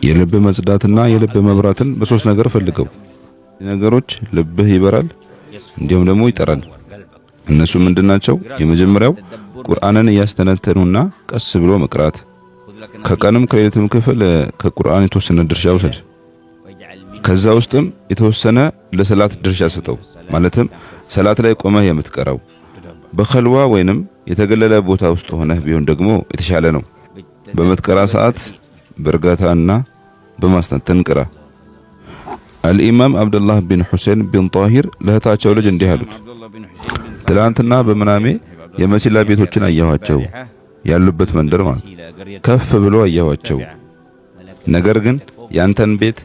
የልብ መጽዳትና የልብ መብራትን በሶስት ነገር ፈልገው ነገሮች ልብህ ይበራል እንዲሁም ደግሞ ይጠራል። እነሱ ምንድናቸው? የመጀመሪያው ቁርአንን ያስተነተኑና ቀስ ብሎ መቅራት። ከቀንም ከሌሊትም ክፍል ከቁርአን የተወሰነ ድርሻ ውሰድ። ከዛ ውስጥም የተወሰነ ለሰላት ድርሻ ስጠው። ማለትም ሰላት ላይ ቆመህ የምትቀራው በኸልዋ ወይንም የተገለለ ቦታ ውስጥ ሆነህ ቢሆን ደግሞ የተሻለ ነው። በመትቀራ ሰዓት በእርጋታና በማስተንተን ቅራ። አልኢማም አብዱላህ ቢን ሁሴን ቢን ጣሂር ለእህታቸው ልጅ እንዲህ አሉት፣ ትላንትና በመናሜ የመሲላ ቤቶችን አየኋቸው፣ ያሉበት መንደር ማለት ከፍ ብሎ አየኋቸው። ነገር ግን ያንተን ቤት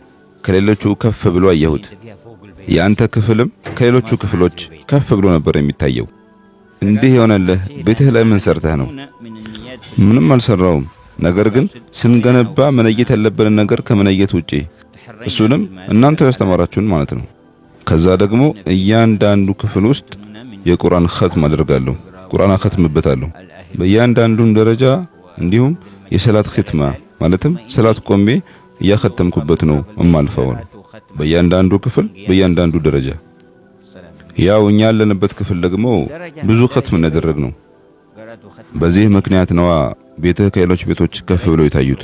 ከሌሎቹ ከፍ ብሎ አየሁት። ያንተ ክፍልም ከሌሎቹ ክፍሎች ከፍ ብሎ ነበር የሚታየው። እንዲህ የሆነልህ ቤትህ ላይ ምን ሰርተህ ነው? ምንም አልሰራውም። ነገር ግን ስንገነባ መነየት ያለብንን ነገር ከመነየት ውጪ እሱንም እናንተ ያስተማራችሁን ማለት ነው። ከዛ ደግሞ እያንዳንዱ ክፍል ውስጥ የቁርአን ختም አደርጋለሁ፣ ቁርአን አختምበታለሁ በእያንዳንዱ ደረጃ። እንዲሁም የሰላት ختማ ማለትም ሰላት ቆሜ ያختምኩበት ነው እማልፈው በእያንዳንዱ ክፍል በእያንዳንዱ ደረጃ። ያው እኛ ያለንበት ክፍል ደግሞ ብዙ ختም እናደርግነው። በዚህ ምክንያት ነው ቤትህ ከሌሎች ቤቶች ከፍ ብለው የታዩት።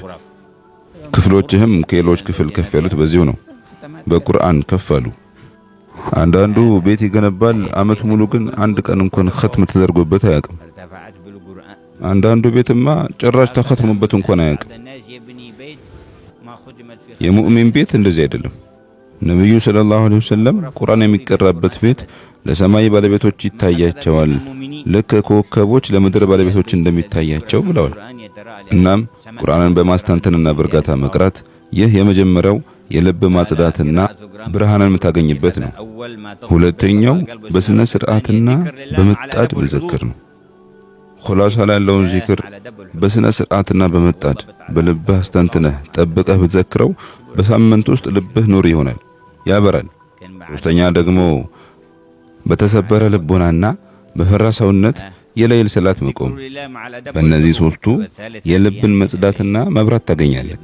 ክፍሎችህም ከሌሎች ክፍል ከፍ ያሉት በዚሁ ነው፣ በቁርአን ከፍ አሉ። አንዳንዱ ቤት ይገነባል አመት ሙሉ ግን አንድ ቀን እንኳን ختም ተደርጎበት አያውቅም። አንዳንዱ ቤትማ ጭራሽ ተختሞበት እንኳን አያውቅም። የሙእሚን ቤት እንደዚህ አይደለም። ነብዩ ሰለላሁ ዐለይሂ ወሰለም ቁርአን የሚቀራበት ቤት ለሰማይ ባለቤቶች ይታያቸዋል፣ ልክ ኮከቦች ለምድር ባለቤቶች እንደሚታያቸው ብለዋል። እናም ቁርአንን በማስተንተንና በእርጋታ መቅራት ይህ የመጀመሪያው የልብ ማጽዳትና ብርሃንን የምታገኝበት ነው። ሁለተኛው በስነ ስርዓትና በመጣድ መዘክር ነው። ኹላሳ ላይ ያለውን ዚክር በስነ ስርዓትና በመጣድ በልብህ አስተንትነህ ጠብቀህ ብትዘክረው በሳምንት ውስጥ ልብህ ኑር ይሆናል፣ ያበራል። ሶስተኛ ደግሞ በተሰበረ ልቦናና በፈራ ሰውነት የሌሊት ሰላት መቆም። በእነዚህ ሶስቱ የልብን መጽዳትና መብራት ታገኛለህ።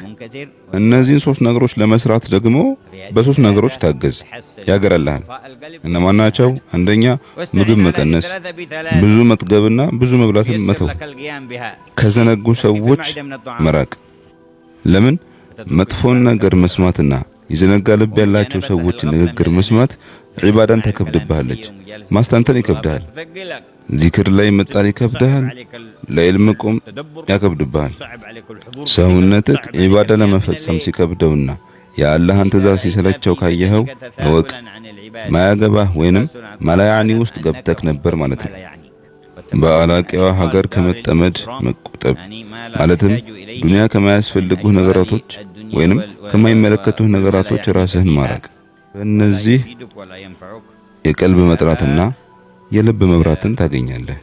እነዚህን ሶስት ነገሮች ለመስራት ደግሞ በሶስት ነገሮች ታገዝ፣ ያገራልሃል። እነማን ናቸው? አንደኛ ምግብ መቀነስ፣ ብዙ መጥገብና ብዙ መብላትን መተው፣ ከዘነጉ ሰዎች መራቅ። ለምን? መጥፎን ነገር መስማትና የዘነጋ ልብ ያላቸው ሰዎች ንግግር መስማት ዒባዳን ተከብድብሃለች፣ ማስተንተን ይከብዳል። ዚክር ላይ መጣል ይከብዳል፣ ለዕልም ቆም ያከብድብሃል። ሰውነትህ ዒባዳ ለመፈጸም ሲከብደውና የአላህን ትእዛዝ ሲሰለቸው ካየኸው እወቅ ማያገባህ ወይንም ማላያኒ ውስጥ ገብተህ ነበር ማለት ነው። በአላቂዋ ሀገር ከመጠመድ መቆጠብ ማለትም ዱንያ ከማያስፈልጉህ ነገራቶች ወይንም ከማይመለከቱህ ነገራቶች ራስህን ማራቅ። በእነዚህ የቀልብ መጥራትና የልብ መብራትን ታገኛለህ።